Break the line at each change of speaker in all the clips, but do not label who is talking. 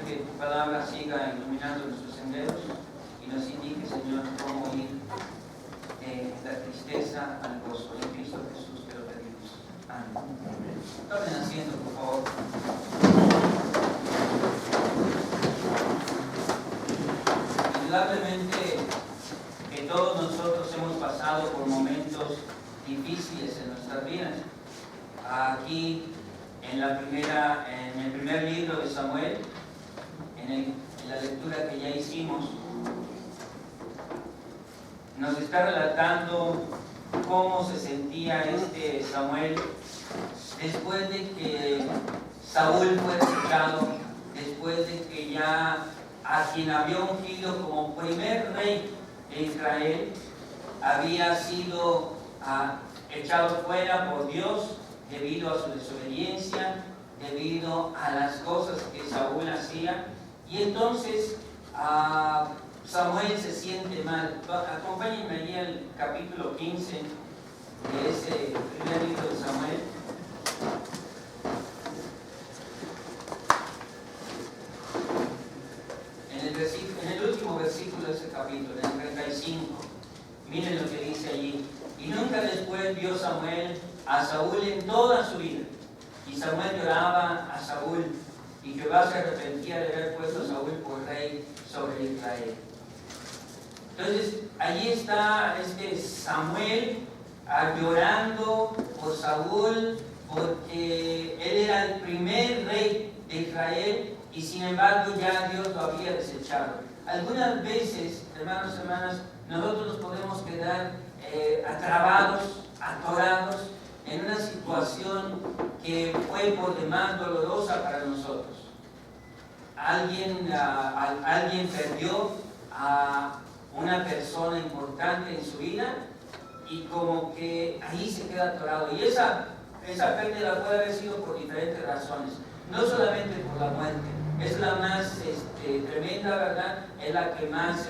que tu palabra siga iluminando nuestros senderos y nos indique, Señor, cómo ir de la tristeza al gozo. En Cristo Jesús te lo pedimos. Amén. Tomen asiento, por favor. Indudablemente que todos nosotros hemos pasado por momentos difíciles en nuestras vidas. Aquí en el primer libro de Samuel, en la lectura que ya hicimos, nos está relatando cómo se sentía Samuel después de que Saúl fue desechado, después de que ya a quien había ungido como primer rey de Israel había sido echado fuera por Dios debido a su desobediencia, debido a las cosas que Saúl hacía. Y entonces Samuel se siente mal. Acompáñenme allí al capítulo 15 de ese primer libro de Samuel. En el último versículo de ese capítulo, en el 35, miren lo que dice allí. Y nunca después vio Samuel a Saúl en toda su vida. Y Samuel lloraba a Saúl, y Jehová se arrepentía de haber puesto a Saúl por rey sobre Israel. Entonces, allí está Samuel llorando por Saúl, porque él era el primer rey de Israel, y sin embargo ya Dios lo había desechado. Algunas veces, hermanos y hermanas, nosotros nos podemos quedar atrapados, atorados en una situación que fue por demás dolorosa para nosotros. Alguien perdió a una persona importante en su vida y como que ahí se queda atorado. Y esa pérdida puede haber sido por diferentes razones, no solamente por la muerte. Es la más tremenda, ¿verdad? Es la que más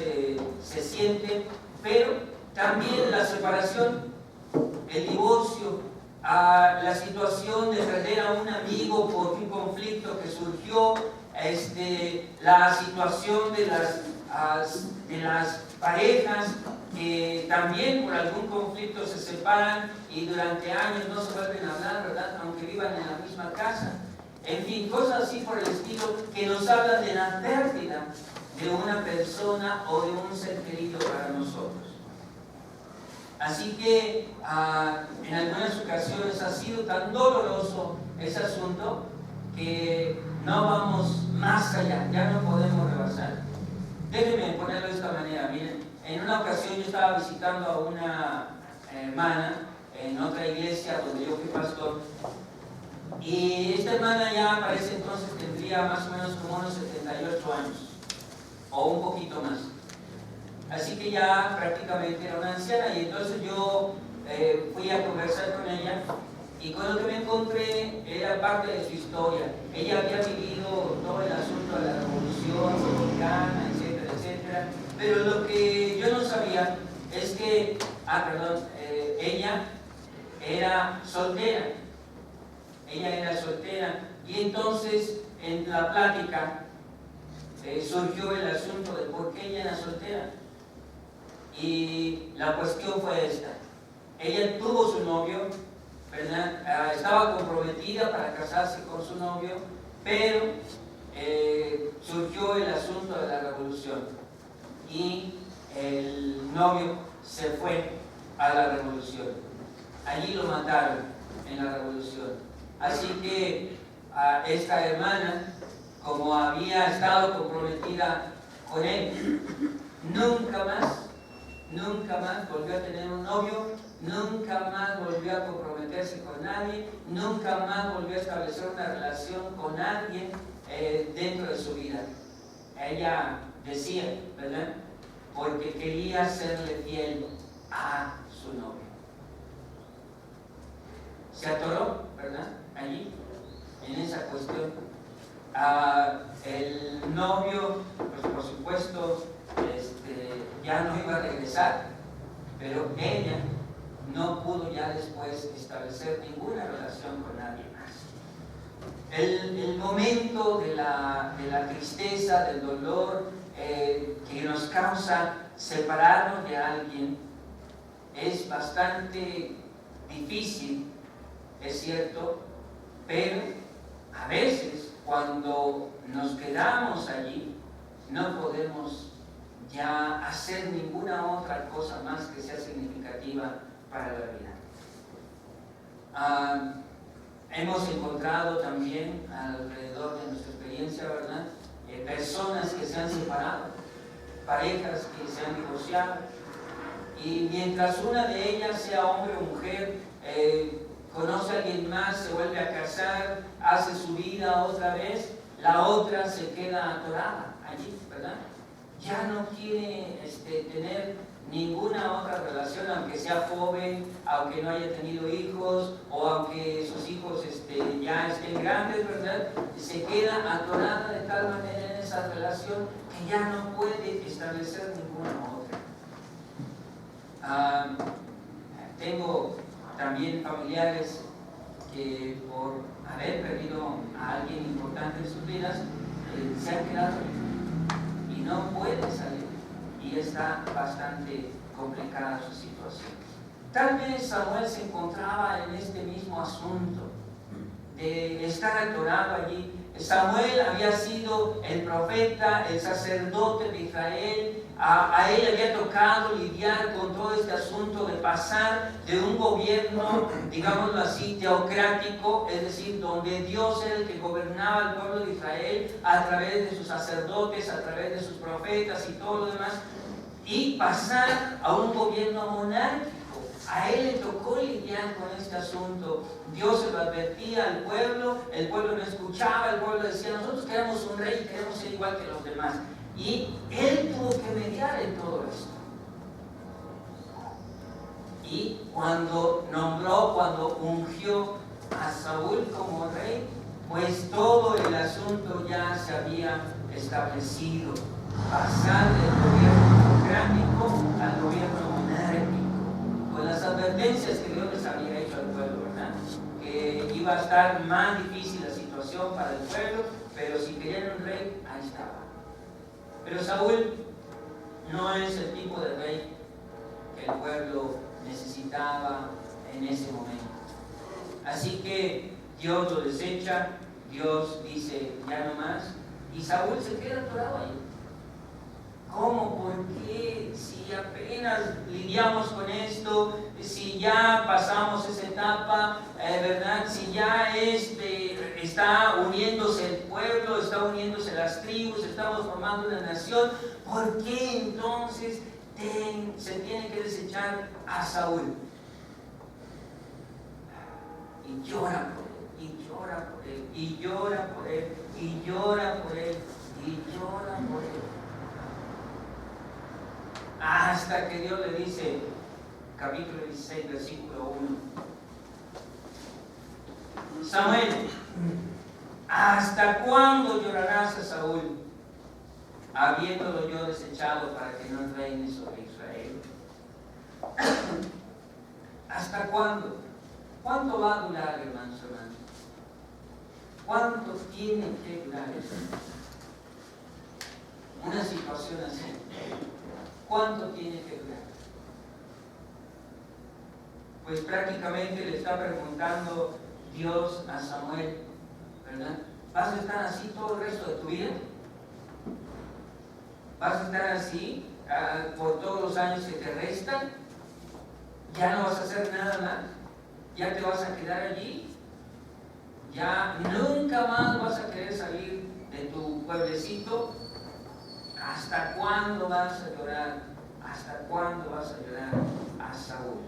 se siente, pero también la separación, el divorcio, la situación de perder a un amigo por un conflicto que surgió, la situación de las parejas que también por algún conflicto se separan y durante años no se vuelven a hablar, ¿verdad? Aunque vivan en la misma casa. En fin, cosas así por el estilo que nos hablan de la pérdida de una persona o de un ser querido para nosotros. Así que en algunas ocasiones ha sido tan doloroso ese asunto que no vamos más allá, ya no podemos rebasar. Déjenme ponerlo de esta manera. Miren, en una ocasión yo estaba visitando a una hermana en otra iglesia donde yo fui pastor, y esta hermana ya para ese entonces tendría más o menos como unos 78 años o un poquito más. Así que ya prácticamente era una anciana, y entonces yo fui a conversar con ella, y con lo que me encontré era parte de su historia. Ella había vivido todo el asunto de la Revolución Dominicana, etcétera, etcétera, pero lo que yo no sabía es que, ella era soltera. Ella era soltera, y entonces en la plática surgió el asunto de por qué ella era soltera. Y la cuestión fue esta: ella tuvo su novio, ¿verdad? Estaba comprometida para casarse con su novio, pero surgió el asunto de la revolución y el novio se fue a la revolución. Allí lo mataron en la revolución. Así que esta hermana, como había estado comprometida con él, nunca más volvió a tener un novio, nunca más volvió a comprometerse con nadie, nunca más volvió a establecer una relación con alguien dentro de su vida. Ella decía, ¿verdad? Porque quería serle fiel a su novio. Se atoró, ¿verdad? Allí, en esa cuestión. El novio, pues por supuesto, ya no iba a regresar, pero ella no pudo ya después establecer ninguna relación con nadie más. el momento de la tristeza, del dolor que nos causa separarnos de alguien es bastante difícil, es cierto, pero a veces cuando nos quedamos allí no podemos ya hacer ninguna otra cosa más que sea significativa para la vida. Hemos encontrado también alrededor de nuestra experiencia, ¿verdad?, personas que se han separado, parejas que se han divorciado, y mientras una de ellas, sea hombre o mujer, conoce a alguien más, se vuelve a casar, hace su vida otra vez, la otra se queda atorada allí, ¿verdad? Ya no quiere tener ninguna otra relación, aunque sea joven, aunque no haya tenido hijos, o aunque sus hijos ya estén grandes, ¿verdad? Se queda atorada de tal manera en esa relación que ya no puede establecer ninguna otra. Tengo también familiares que por haber perdido a alguien importante en sus vidas, se han quedado y no pueden salir, y está bastante complicada su situación. Tal vez Samuel se encontraba en este mismo asunto de estar atorado allí. Samuel había sido el profeta, el sacerdote de Israel. A él había tocado lidiar con todo este asunto de pasar de un gobierno, digámoslo así, teocrático, es decir, donde Dios era el que gobernaba al pueblo de Israel a través de sus sacerdotes, a través de sus profetas y todo lo demás, y pasar a un gobierno monárquico. A él le tocó lidiar con este asunto. Dios se lo advertía al pueblo, el pueblo no escuchaba, el pueblo decía: nosotros queremos un rey, queremos ser igual que los demás. Y él tuvo que mediar en todo esto. Y cuando ungió a Saúl como rey, pues todo el asunto ya se había establecido. Pasar del gobierno teocrático al gobierno monárquico, con las advertencias que Dios les había hecho al pueblo, ¿verdad? Que iba a estar más difícil la situación para el pueblo, pero si querían un rey, ahí estaba. Pero Saúl no es el tipo de rey que el pueblo necesitaba en ese momento. Así que Dios lo desecha, Dios dice: ya no más, y Saúl se queda atorado ahí. ¿Cómo? ¿Por qué? Si apenas lidiamos con esto, si ya pasamos esa etapa, ¿verdad? Si ya está uniéndose el pueblo, está uniéndose las tribus, estamos formando una nación, ¿por qué entonces se tiene que desechar a Saúl? Y llora por él, y llora por él, y llora por él, y llora por él, y llora por él. Hasta que Dios le dice, capítulo 16, versículo 1: Samuel, ¿hasta cuándo llorarás a Saúl, habiéndolo yo desechado para que no reine sobre Israel? ¿Hasta cuándo? ¿Cuánto va a durar, hermanos? ¿Cuánto tiene que durar eso? Una situación así. ¿Cuánto tiene que durar? Pues prácticamente le está preguntando Dios a Samuel, ¿verdad? ¿Vas a estar así todo el resto de tu vida? ¿Vas a estar así por todos los años que te restan? ¿Ya no vas a hacer nada más? ¿Ya te vas a quedar allí? ¿Ya nunca más vas a querer salir de tu pueblecito? ¿Hasta cuándo vas a llorar? ¿Hasta cuándo vas a llorar a Saúl?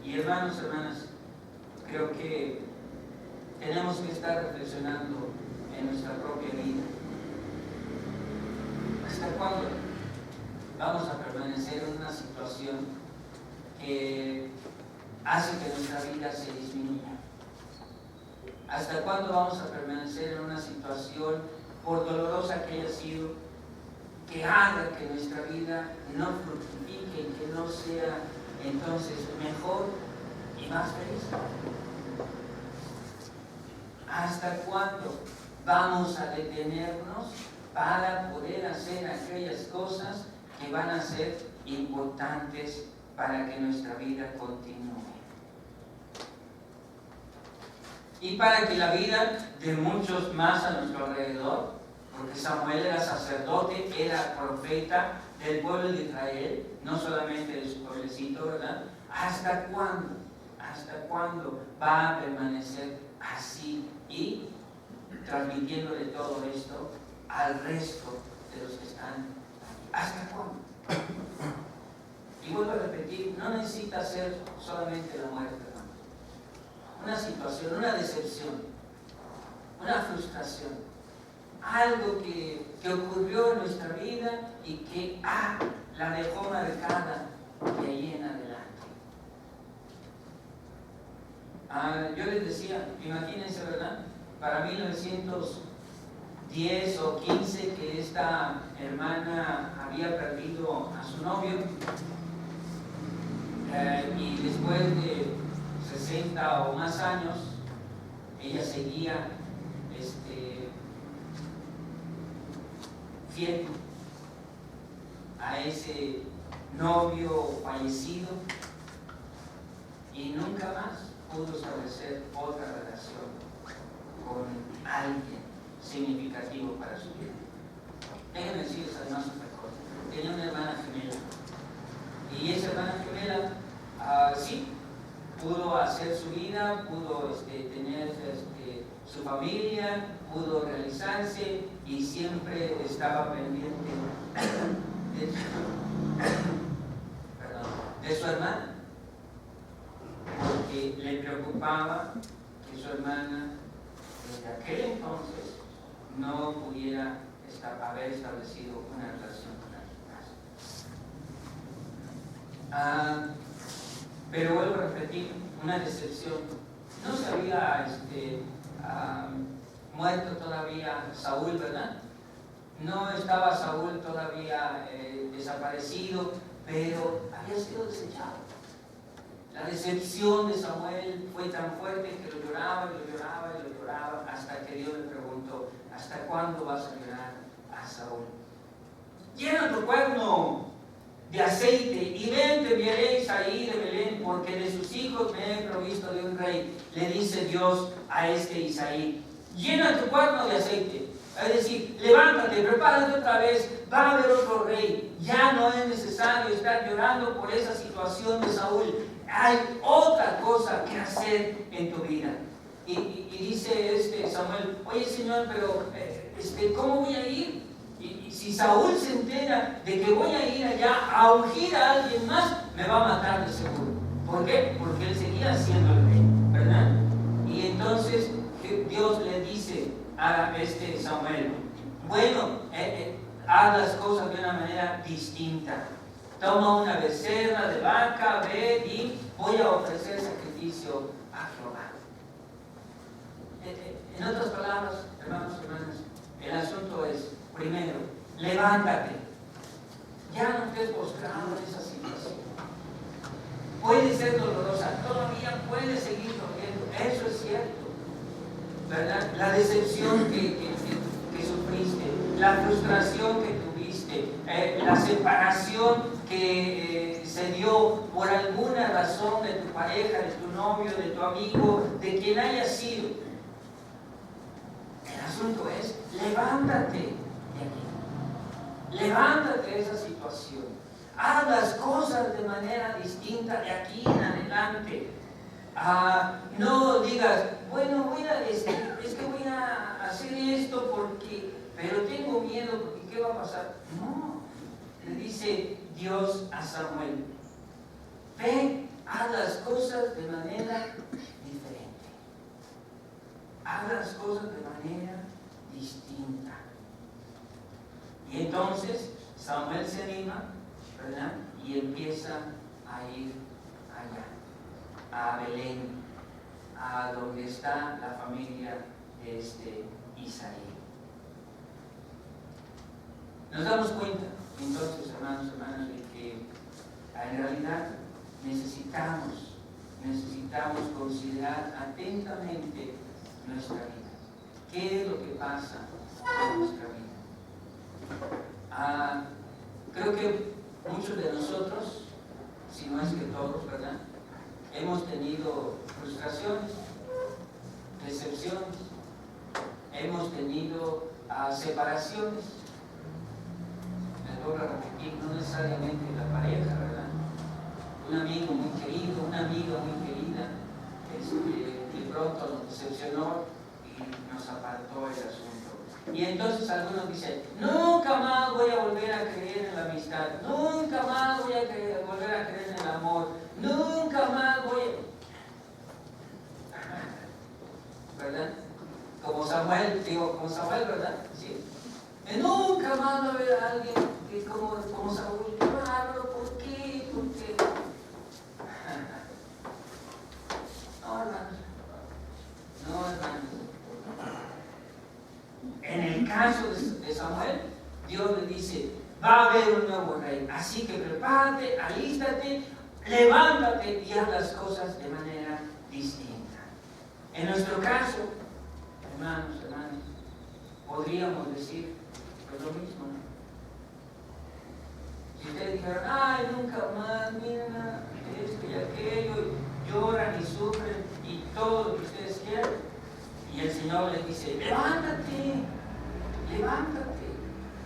Y hermanos, hermanas, creo que tenemos que estar reflexionando en nuestra propia vida. ¿Hasta cuándo vamos a permanecer en una situación que hace que nuestra vida se disminuya? ¿Hasta cuándo vamos a permanecer en una situación, por dolorosa que haya sido, que haga que nuestra vida no fructifique, que no sea entonces mejor y más feliz. ¿Hasta cuándo vamos a detenernos para poder hacer aquellas cosas que van a ser importantes para que nuestra vida continúe? Y para que la vida de muchos más a nuestro alrededor, porque Samuel era sacerdote, era profeta del pueblo de Israel, no solamente de su pueblecito, ¿verdad? ¿Hasta cuándo? ¿Hasta cuándo va a permanecer así y transmitiéndole todo esto al resto de los que están aquí? ¿Hasta cuándo? Y vuelvo a repetir, no necesita ser solamente la muerte, hermano. Una situación, una decepción, una frustración, algo que ocurrió en nuestra vida y que la dejó marcada de ahí en adelante. Yo les decía, imagínense, ¿verdad? Para 1910 o 15 que esta hermana había perdido a su novio, y después de 60 o más años ella seguía fiel a ese novio fallecido y nunca más pudo establecer otra relación con alguien significativo para su vida. Déjenme decirles además otra cosa. Tenía una hermana gemela y esa hermana gemela sí pudo hacer su vida, pudo tener su familia, pudo realizarse y siempre estaba pendiente de su hermana, porque le preocupaba que su hermana desde aquel entonces no pudiera haber establecido una relación con alguien más. Pero vuelvo a repetir, una decepción. No se había muerto todavía Saúl, ¿verdad? No estaba Saúl todavía desaparecido, pero había sido desechado. La decepción de Samuel fue tan fuerte que lo lloraba y lo lloraba y lo lloraba hasta que Dios le preguntó: ¿hasta cuándo vas a llorar a Saúl? Llena tu cuerno de aceite y ven, te enviaré a Isaí de Belén, porque de sus hijos me he provisto de un rey. Le dice Dios a Isaí: llena tu cuerno de aceite. Es decir, levántate, prepárate otra vez, va a haber otro rey. Ya no es necesario estar llorando por esa situación de Saúl. Hay otra cosa que hacer en tu vida. Y dice Samuel: oye, Señor, pero ¿cómo voy a ir? Y si Saúl se entera de que voy a ir allá a ungir a alguien más, me va a matar de seguro. ¿Por qué? Porque él seguía siendo el rey, ¿verdad? Y entonces Dios le dice a Samuel: bueno, haz las cosas de una manera distinta. Toma una becerra de vaca, ve y voy a ofrecer sacrificio a Jehová. En otras palabras, hermanos y hermanas, el asunto es: primero, levántate. Ya no estés postrado en esa situación. Puede ser dolorosa, todavía puedes seguir corriendo, eso es cierto, ¿verdad? La decepción que sufriste, la frustración que tuviste, la separación que se dio por alguna razón de tu pareja, de tu novio, de tu amigo, de quien haya sido. El asunto es: levántate de aquí. Levántate de esa situación. Haz las cosas de manera distinta de aquí en adelante. No digas: bueno, es que voy a hacer esto pero tengo miedo porque ¿qué va a pasar? No. Le dice Dios a Samuel: ve, haz las cosas de manera diferente. Haz las cosas de manera distinta. Y entonces Samuel se anima, ¿verdad? Y empieza a ir allá, a Belén, a donde está la familia de Isaí. Nos damos cuenta, entonces, hermanos y hermanas, de que en realidad necesitamos necesitamos considerar atentamente nuestra vida. ¿Qué es lo que pasa en nuestra vida? Creo que muchos de nosotros, si no es que todos, ¿verdad?, hemos tenido frustraciones, decepciones, hemos tenido separaciones. Me vuelvo a repetir, no necesariamente la pareja, ¿verdad? Un amigo muy querido, una amiga muy querida, de pronto nos decepcionó y nos apartó el asunto. Y entonces algunos dicen, nunca más voy a volver a creer en la amistad, nunca más voy a volver a creer en el amor, nunca más voy a... ¿Verdad? Como Samuel, ¿verdad? Sí. Nunca más va a haber alguien que como Saúl. Claro, ¿por qué? ¿Por qué? No, hermanos. No, hermanos. En el caso de Samuel, Dios le dice, va a haber un nuevo rey, así que prepárate, alístate, levántate y haz las cosas de manera distinta. En nuestro caso, hermanos, podríamos decir pues lo mismo, ¿no? Si ustedes dijeron, ay, nunca más, mira, esto y aquello, y lloran y sufren y todo lo que ustedes quieran, y el Señor les dice, levántate,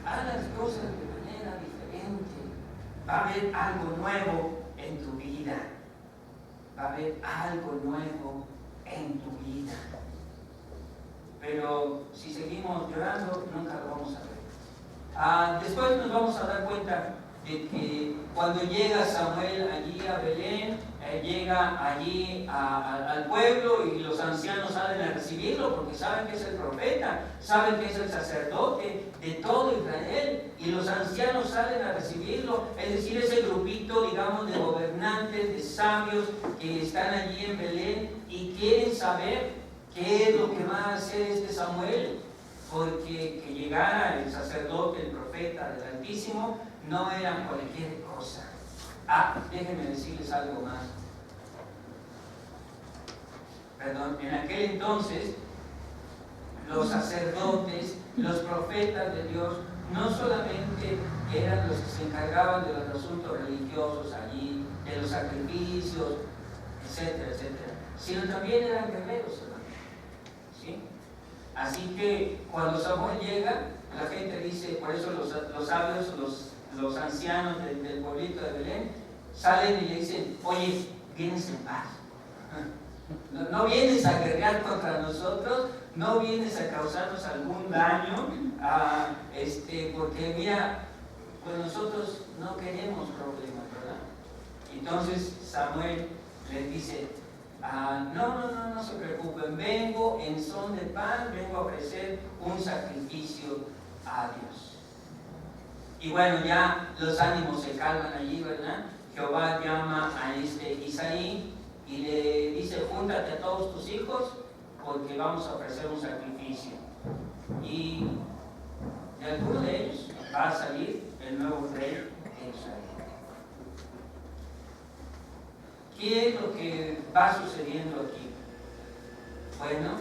haz las cosas de manera diferente, va a haber algo nuevo en tu vida, pero si seguimos llorando, nunca lo vamos a ver. Después nos vamos a dar cuenta de que cuando llega Samuel allí a Belén, llega allí al pueblo y los ancianos salen a recibirlo porque saben que es el profeta, saben que es el sacerdote de todo Israel, y los ancianos salen a recibirlo, es decir, ese grupito, digamos, de gobernantes, de sabios que están allí en Belén y quieren saber qué es lo que va a hacer este Samuel, porque que llegara el sacerdote, el profeta del Altísimo, no era cualquier cosa. Déjenme decirles algo más. Perdón, en aquel entonces, los sacerdotes, los profetas de Dios, no solamente eran los que se encargaban de los asuntos religiosos allí, de los sacrificios, etcétera, etcétera, sino también eran guerreros, ¿sí? Así que cuando Samuel llega, la gente dice, por eso los sabios, los ancianos del pueblito de Belén, salen y le dicen, oye, vienes en paz. No vienes a guerrear contra nosotros, no vienes a causarnos algún daño, porque mira, pues nosotros no queremos problemas, ¿verdad? Entonces Samuel les dice, no se preocupen, vengo en son de paz, vengo a ofrecer un sacrificio a Dios. Y bueno, ya los ánimos se calman allí, ¿verdad? Jehová llama a Isaí y le dice, júntate a todos tus hijos porque vamos a ofrecer un sacrificio. Y de alguno de ellos va a salir el nuevo rey de Israel. ¿Qué es lo que va sucediendo aquí? Bueno,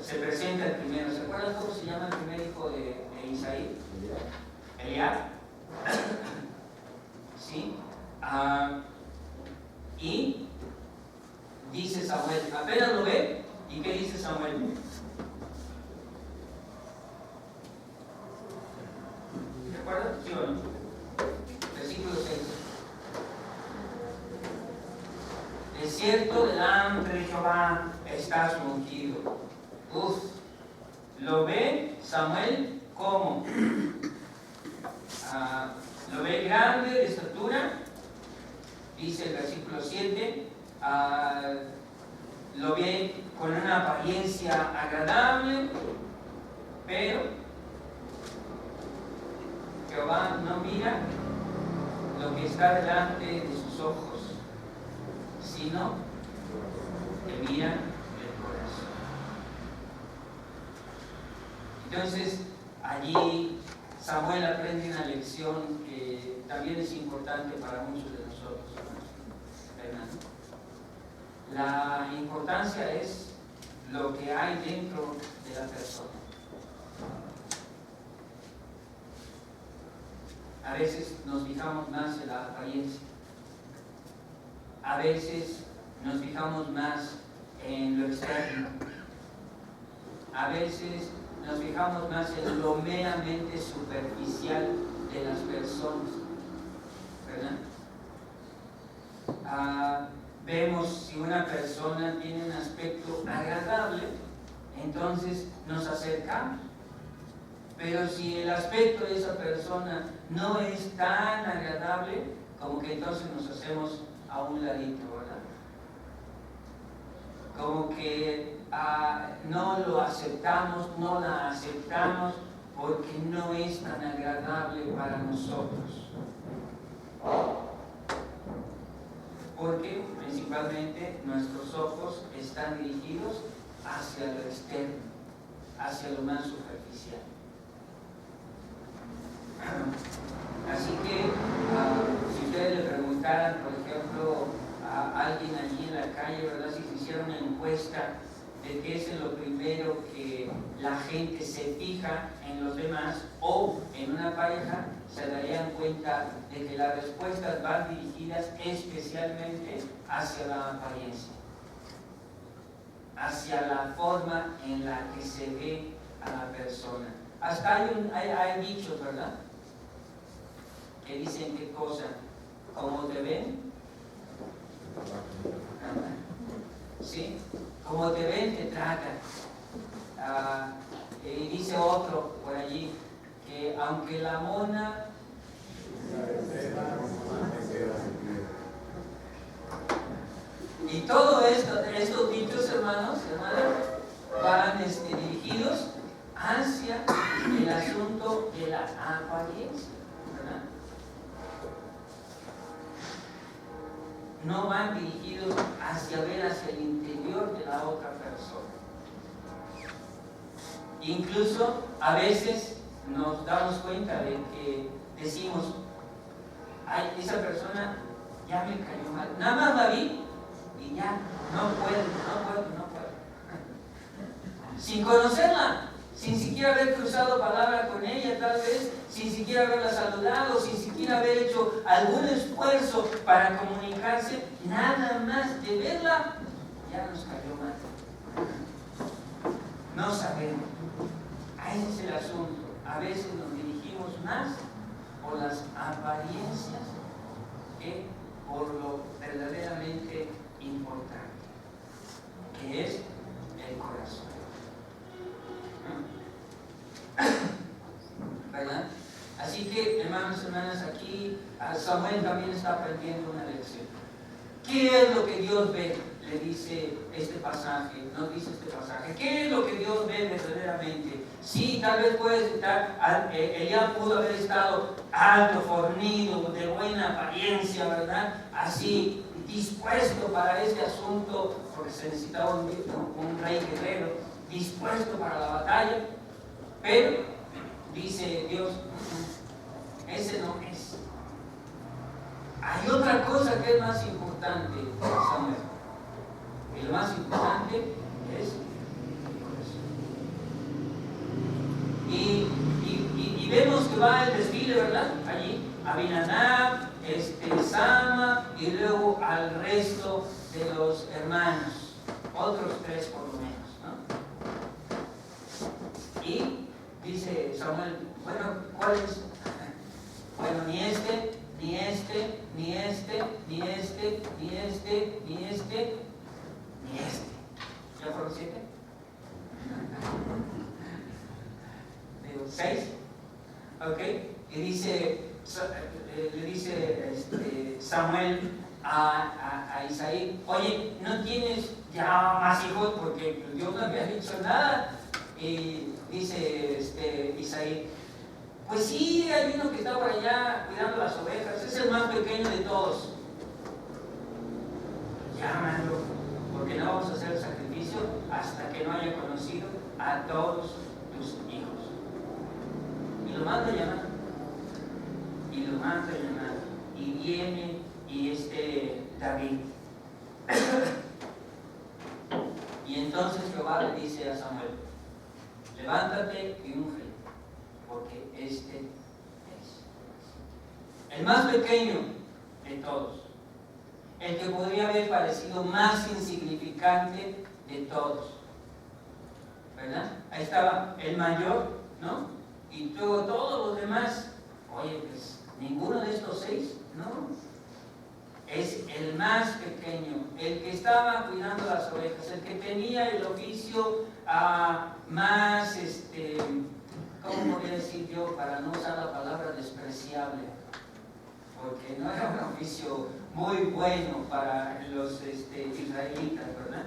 se presenta el primero. ¿Se acuerdan cómo se llama el primer hijo de Isaí? Eliab. ¿Sí? Y dice Samuel, apenas lo ve, ¿y qué dice Samuel? ¿Se acuerdan? ¿Sí o no? Versículo 6. De cierto, delante de Jehová estás ungido. Lo ve Samuel como lo ve grande de estatura, dice el versículo 7, lo ve con una apariencia agradable, pero Jehová no mira lo que está delante de sus ojos, sino que mira el corazón. Entonces, allí Samuel aprende una lección que también es importante para muchos de nosotros, ¿verdad? La importancia es lo que hay dentro de la persona. A veces nos fijamos más en la apariencia. A veces nos fijamos más en lo externo. A veces nos fijamos más en lo meramente superficial de las personas, ¿verdad? Vemos si una persona tiene un aspecto agradable, entonces nos acercamos. Pero si el aspecto de esa persona no es tan agradable, como que entonces nos hacemos a un ladito, ¿verdad? Como que no lo aceptamos, no la aceptamos, porque no es tan agradable para nosotros. Porque principalmente nuestros ojos están dirigidos hacia lo externo, hacia lo más superficial. Así que si ustedes le preguntaran, por ejemplo, a alguien allí en la calle, ¿verdad? Si se hiciera una encuesta de qué es lo primero que la gente se fija en los demás o en una pareja, se darían cuenta de que las respuestas van dirigidas especialmente hacia la apariencia, hacia la forma en la que se ve a la persona. Hasta hay dichos, ¿verdad?, que dicen qué cosa, como te ven, ¿sí? Como te ven, te tratan. Y dice otro por allí, que aunque la mona y todo esto, estos dichos, hermanos, van dirigidos hacia el asunto de la apariencia, ¿verdad? No van dirigidos hacia ver hacia el interior de la otra persona. Incluso a veces nos damos cuenta de que decimos, ay, esa persona ya me cayó mal, nada más la vi y ya no puedo. Sin conocerla, sin siquiera haber cruzado palabra con ella, tal vez, sin siquiera haberla saludado, sin siquiera haber hecho algún esfuerzo para comunicarse, nada más de verla, ya nos cayó mal. No sabemos. Ese es el asunto. A veces nos dirigimos más por las apariencias que por lo verdaderamente importante, que es el corazón. ¿Verdad? Así que, hermanos y hermanas, aquí Samuel también está aprendiendo una lección. ¿Qué es lo que Dios ve? Le dice este pasaje, nos dice este pasaje. ¿Qué es lo que Dios ve verdaderamente? Sí, tal vez puede estar, Elías pudo haber estado alto, fornido, de buena apariencia, ¿verdad? Así, dispuesto para este asunto, porque se necesitaba un rey guerrero, dispuesto para la batalla, pero dice Dios, ese no es. Hay otra cosa que es más importante, Samuel. Y lo más importante es el corazón. Y vemos que va el desfile, ¿verdad? Allí, Abinadab, Sama, y luego al resto de los hermanos, otros 3 por lo menos, ¿no? Y dice Samuel, bueno, ¿cuál es? Bueno, ni este, ni este, ni este, ni este, ni este, ni este, ni este. ¿Ya fueron 7? Digo, 6. Ok. Y dice, le dice Samuel a Isaí, oye, ¿no tienes ya más hijos? Porque Dios no había dicho nada. Y dice Isaí, pues sí, hay uno que está por allá cuidando las ovejas, es el más pequeño de todos. Llámalo, porque no vamos a hacer el sacrificio hasta que no haya conocido a todos tus hijos. Y lo manda a llamar. Y viene David. Y entonces Jehová le dice a Samuel: levántate y unge, porque este es el más pequeño de todos, el que podría haber parecido más insignificante de todos, ¿verdad? Ahí estaba el mayor, ¿no? Y luego todos los demás. Oye, pues ninguno de estos 6, ¿no? Es el más pequeño, el que estaba cuidando las ovejas, el que tenía el oficio más, ¿cómo podría decir yo? Para no usar la palabra despreciable, porque no era un oficio muy bueno para los israelitas, ¿verdad?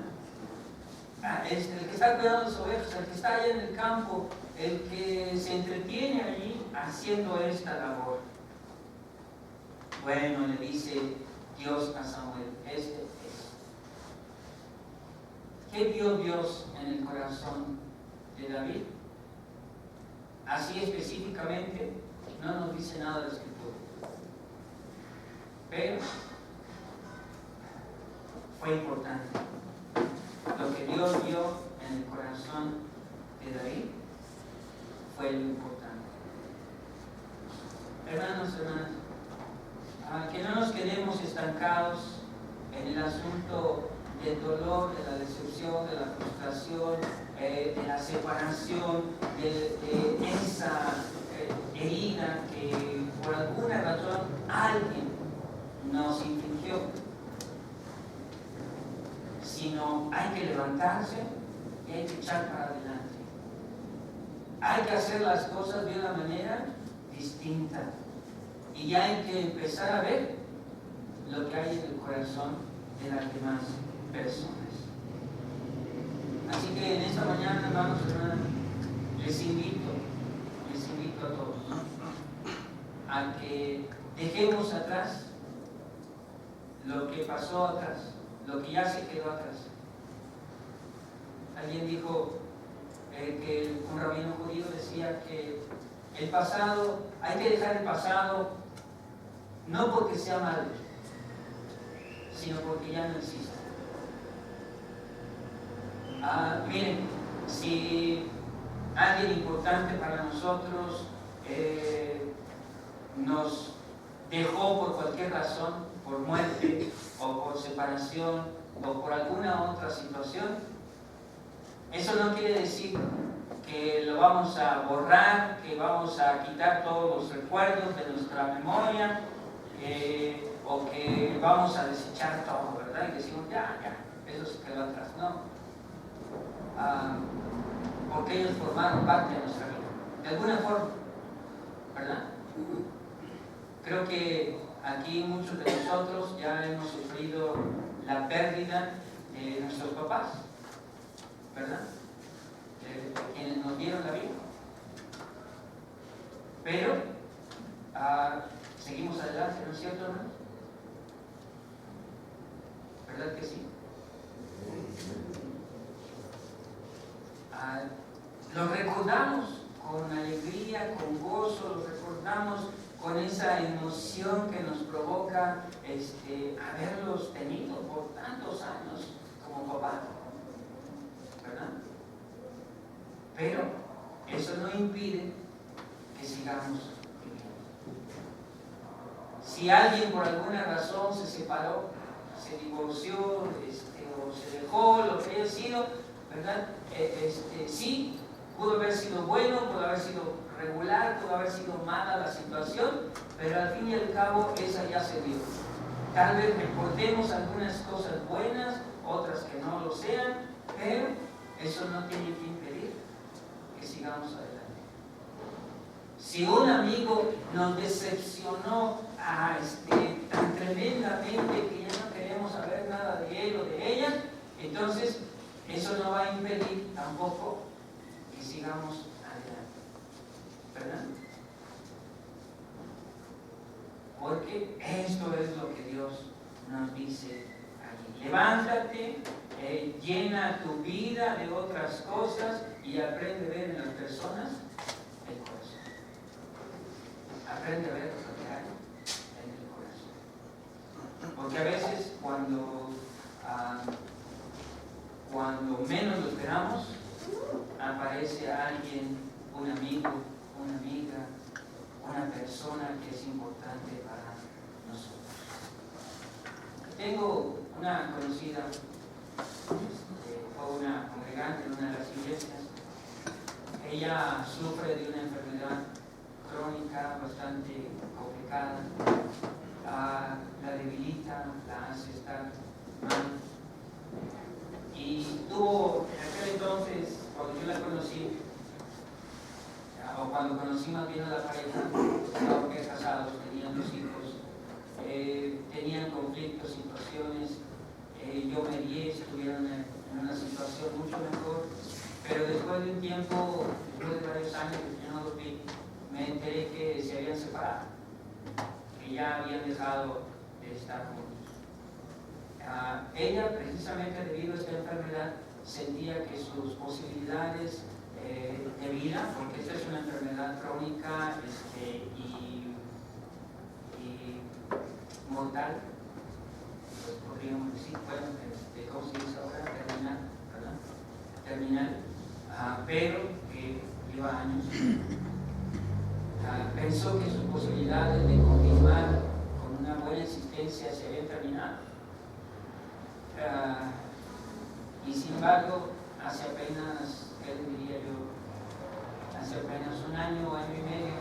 El que está cuidando las ovejas, el que está allá en el campo, el que se entretiene allí haciendo esta labor. Bueno, le dice Dios a Samuel: este es. ¿Qué vio Dios en el corazón de David? Así específicamente no nos dice nada de la Escritura, pero fue importante. Lo que Dios vio en el corazón de David fue lo importante. Hermanos, hermanas, que no nos quedemos estancados en el asunto del dolor, de la decepción, de la frustración, de la separación, de esa herida que por alguna razón alguien nos infligió, sino hay que levantarse y hay que echar para adelante. Hay que hacer las cosas de una manera distinta. Y ya hay que empezar a ver lo que hay en el corazón de las demás personas. Así que en esta mañana, hermanos, hermanas, les invito a todos a que dejemos atrás lo que pasó atrás, lo que ya se quedó atrás. Alguien dijo que un rabino judío decía que el pasado, hay que dejar el pasado no porque sea malo, sino porque ya no existe. Miren, si alguien importante para nosotros nos dejó por cualquier razón, por muerte o por separación o por alguna otra situación, eso no quiere decir que lo vamos a borrar, que vamos a quitar todos los recuerdos de nuestra memoria, o que vamos a desechar todo, ¿verdad? Y decimos, ya, eso se quedó atrás. No. Porque ellos formaron parte de nuestra vida, de alguna forma, ¿verdad? Creo que aquí muchos de nosotros ya hemos sufrido la pérdida de nuestros papás, ¿verdad? De quienes nos dieron la vida. Pero seguimos adelante, ¿no es cierto, hermanos? ¿Verdad que sí? Los recordamos con alegría, con gozo, los recordamos con esa emoción que nos provoca haberlos tenido por tantos años como papá, ¿verdad? Pero eso no impide que sigamos viviendo. Si alguien por alguna razón se separó, se divorció, o se dejó, lo que haya sido, ¿verdad? Sí, pudo haber sido bueno, pudo haber sido regular, pudo haber sido mala la situación, pero al fin y al cabo esa ya se dio. Tal vez recordemos algunas cosas buenas, otras que no lo sean, pero eso no tiene que impedir que sigamos adelante. Si un amigo nos decepcionó tan tremendamente que ya no queremos saber nada de él o de ella, entonces eso no va a impedir tampoco que sigamos adelante, ¿verdad? Porque esto es lo que Dios nos dice allí. Levántate, llena tu vida de otras cosas y aprende a ver en las personas el corazón. Aprende a ver lo que hay en el corazón. Porque a veces cuando cuando menos lo esperamos, aparece alguien, un amigo, una amiga, una persona que es importante para nosotros. Tengo una conocida, fue una congregante en una de las iglesias. Ella sufre de una enfermedad crónica bastante complicada, la debilita, la hace estar mal. Y tuvo, en aquel entonces, cuando yo la conocí, o cuando conocí más bien a la pareja, estaban casados, tenían 2 hijos, tenían conflictos, situaciones, yo medié, estuvieron en una situación mucho mejor, pero después de un tiempo, después de varios años que yo no los vi, me enteré que se habían separado, que ya habían dejado de estar juntos. Ella, precisamente debido a esta enfermedad, sentía que sus posibilidades de vida, porque esta es una enfermedad crónica y mortal, pues podríamos decir, bueno, ¿cómo se dice ahora? Terminal, ¿verdad? Terminal, pero que lleva años. Pensó que sus posibilidades de continuar con una buena existencia se habían terminado. Y sin embargo, hace apenas, ¿qué le diría yo? Hace apenas un año, año y medio,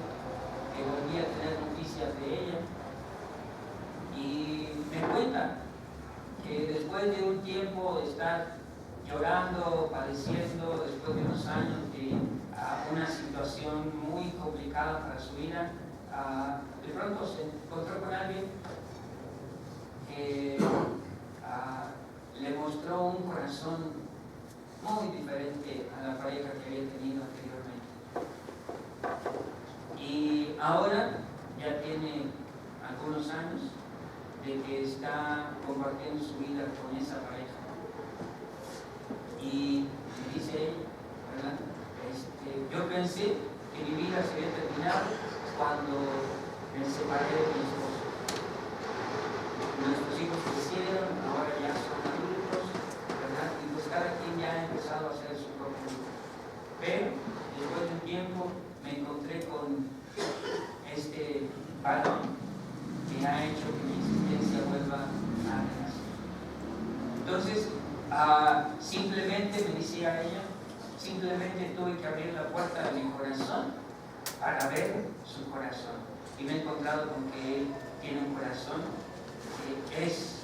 que volví a tener noticias de ella y me cuenta que después de un tiempo de estar llorando, padeciendo, después de unos años de una situación muy complicada para su vida, de pronto se encontró con alguien que le mostró un corazón muy diferente a la pareja que había tenido anteriormente. Y ahora ya tiene algunos años de que está compartiendo su vida con esa pareja. Y me dice ella, ¿verdad? Yo pensé que mi vida se había terminado cuando me separé de mi esposo. Nuestros hijos crecieron, ahora ya son adultos, ¿verdad? Y pues cada quien ya ha empezado a hacer su propio vida. Pero después de un tiempo me encontré con este varón que ha hecho que mi existencia vuelva a renacer. Entonces, simplemente me decía ella, simplemente tuve que abrir la puerta de mi corazón para ver su corazón. Y me he encontrado con que él tiene un corazón que es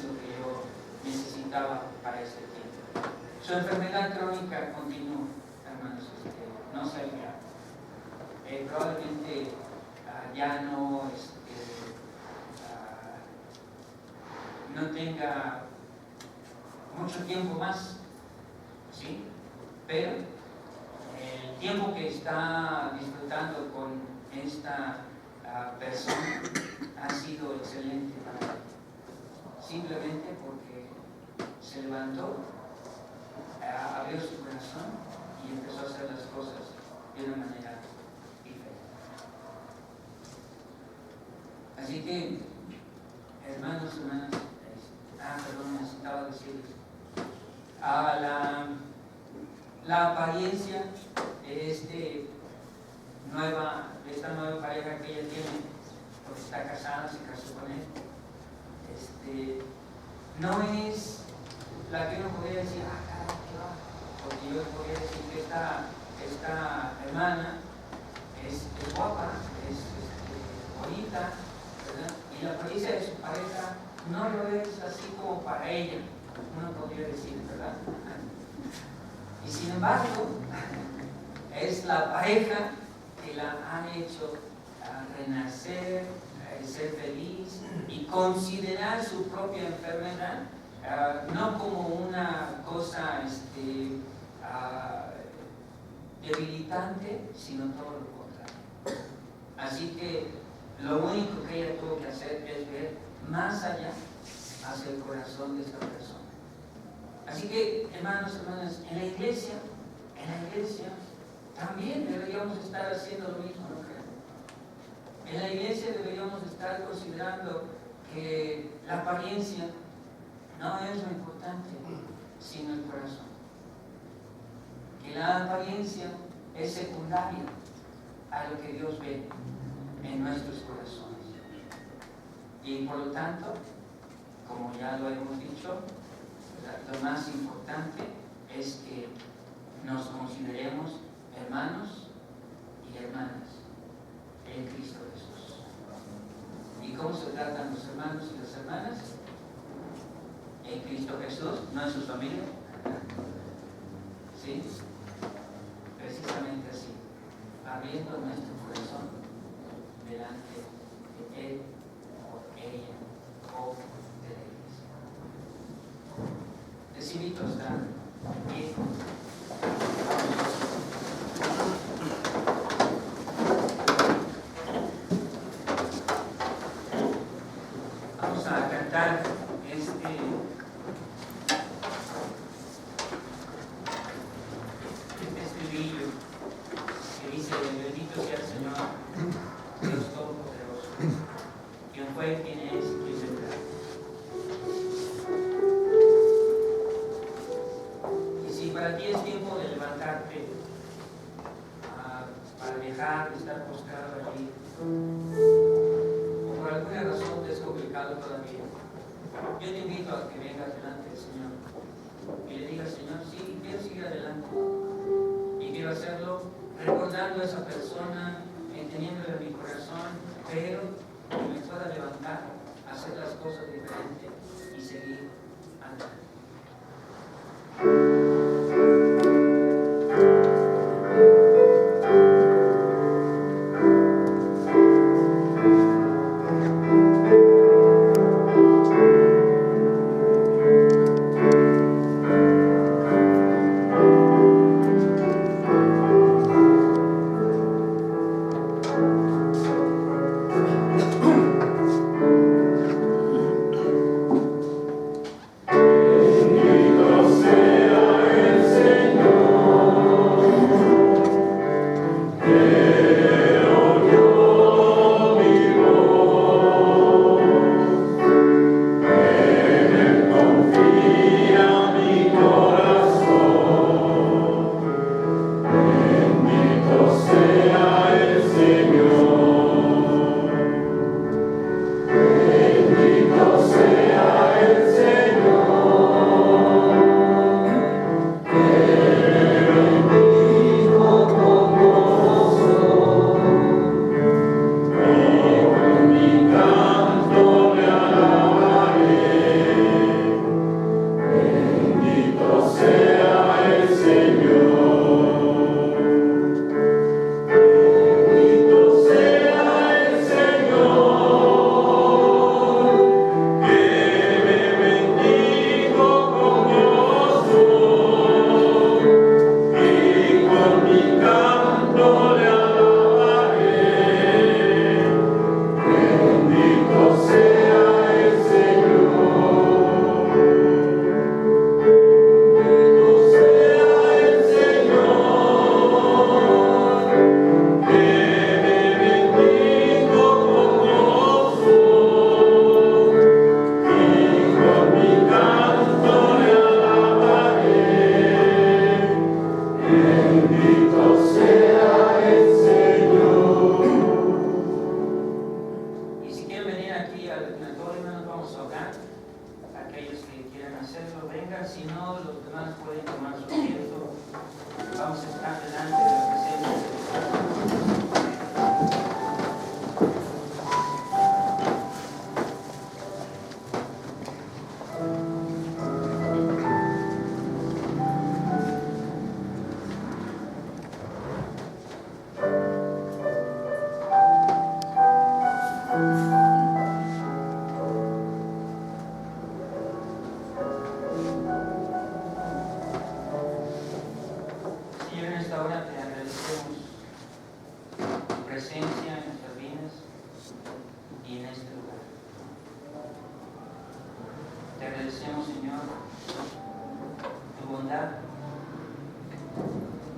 lo que yo necesitaba para este tiempo. Su enfermedad crónica continúa, hermanos, no se ha probablemente ya no, no tenga mucho tiempo más, ¿sí? Pero el tiempo que está disfrutando con esta persona ha sido excelente para él, simplemente porque se levantó, abrió su corazón y empezó a hacer las cosas de una manera diferente. Así que, hermanos, hermanas, perdón, necesitaba decirles, la apariencia de esta nueva pareja que ella tiene, porque está casada, se casó con él, no es la que uno podría decir, caray, qué va, porque yo podría decir que esta hermana es guapa, es bonita, ¿verdad? Y la apariencia de su pareja no lo es así como para ella, uno podría decir, ¿verdad? Y sin embargo, es la pareja que la ha hecho renacer, ser feliz y considerar su propia enfermedad no como una cosa debilitante, sino todo lo contrario. Así que lo único que ella tuvo que hacer es ver más allá hacia el corazón de esta persona. Así que, hermanos, hermanas, en la iglesia también deberíamos estar haciendo lo mismo, ¿no creen? En la iglesia deberíamos estar considerando que la apariencia no es lo importante, sino el corazón. Que la apariencia es secundaria a lo que Dios ve en nuestros corazones. Y por lo tanto, como ya lo hemos dicho, lo más importante es que nos consideremos hermanos y hermanas en Cristo Jesús. ¿Y cómo se tratan los hermanos y las hermanas? En Cristo Jesús, no en su familia. ¿Sí? Precisamente así, abriendo nuestro corazón delante de Él o ella o de la iglesia. Les invito a estar aquí. Vamos a cantar este estribillo que dice: bendito sea el Señor, Dios Todopoderoso, quien fue, quien es y quien vendrá. Y si para ti es tiempo de levantarte para dejar de estar postrado allí, o por alguna razón te es complicado todavía, yo te invito a que vengas delante del Señor y le digas: Señor, sí, quiero seguir adelante. Y quiero hacerlo recordando a esa persona, teniéndola en mi corazón, pero que me pueda levantar, hacer las cosas diferentes y seguir adelante.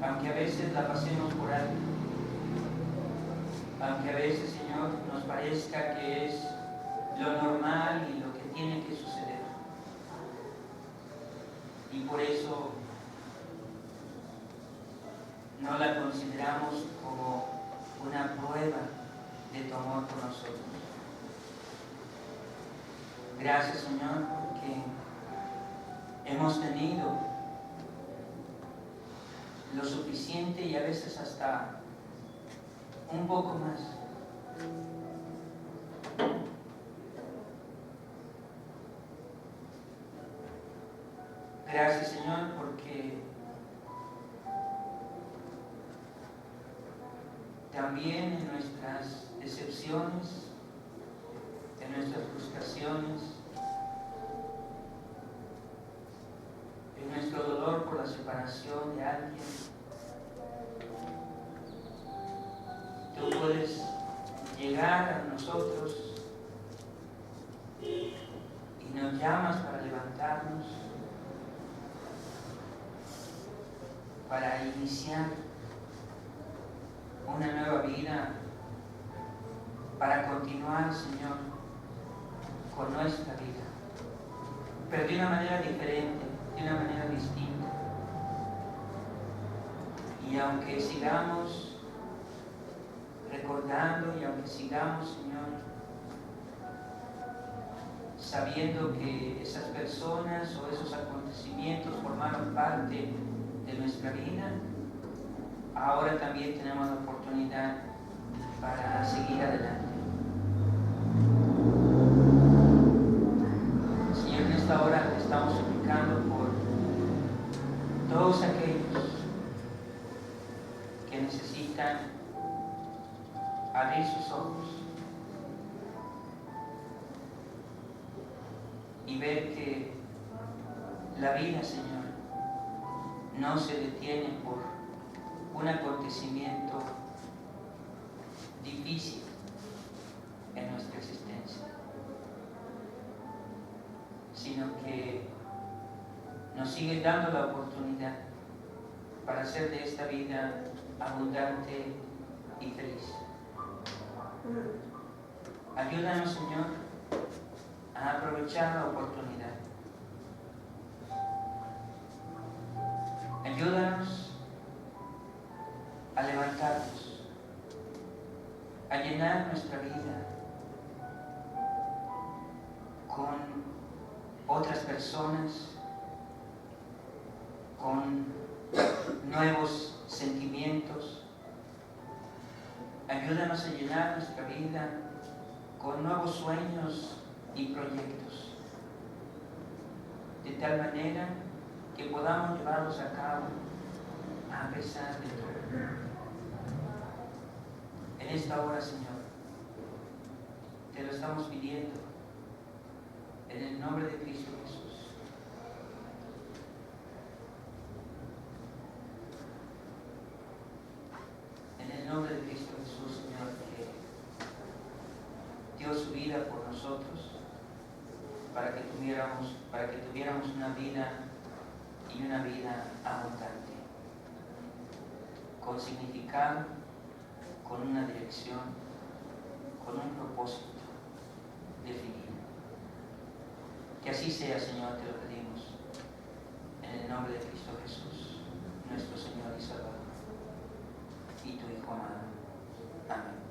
Aunque a veces la pasemos por alto, aunque a veces, Señor, nos parezca que es lo normal y lo que tiene que suceder. y por eso no la consideramos como una prueba de tu amor por nosotros. Gracias, Señor, porque hemos tenido lo suficiente y a veces hasta un poco más. Gracias, Señor, porque también en nuestras decepciones, en nuestras frustraciones, en nuestro dolor por la separación de alguien, tú puedes llegar a nosotros y nos llamas para levantarnos, para iniciar una nueva vida, para continuar, Señor, con nuestra vida, pero de una manera diferente, de una manera distinta. Y aunque sigamos recordando y aunque sigamos, Señor, sabiendo que esas personas o esos acontecimientos formaron parte de nuestra vida, ahora también tenemos la oportunidad para seguir adelante. Señor, en esta hora te estamos suplicando por todos aquellos que necesitan abrir sus ojos y ver que la vida, Señor, no se detiene por un acontecimiento difícil en nuestra existencia, sino que nos sigue dando la oportunidad para hacer de esta vida abundante y feliz. Ayúdanos, Señor, a aprovechar la oportunidad. Ayúdanos a levantarnos, a llenar nuestra vida con otras personas, con nuevos sentimientos. Ayúdanos a llenar nuestra vida con nuevos sueños y proyectos, de tal manera que podamos llevarlos a cabo a pesar de todo. En esta hora, Señor, te lo estamos pidiendo en el nombre de Cristo Jesús. En el nombre de Cristo Jesús, Señor, que dio su vida por nosotros para que tuviéramos una vida y una vida abundante, con significado, con una dirección, con un propósito definido. Que así sea, Señor, te lo pedimos, en el nombre de Cristo Jesús, nuestro Señor y Salvador, y tu Hijo amado. Amén.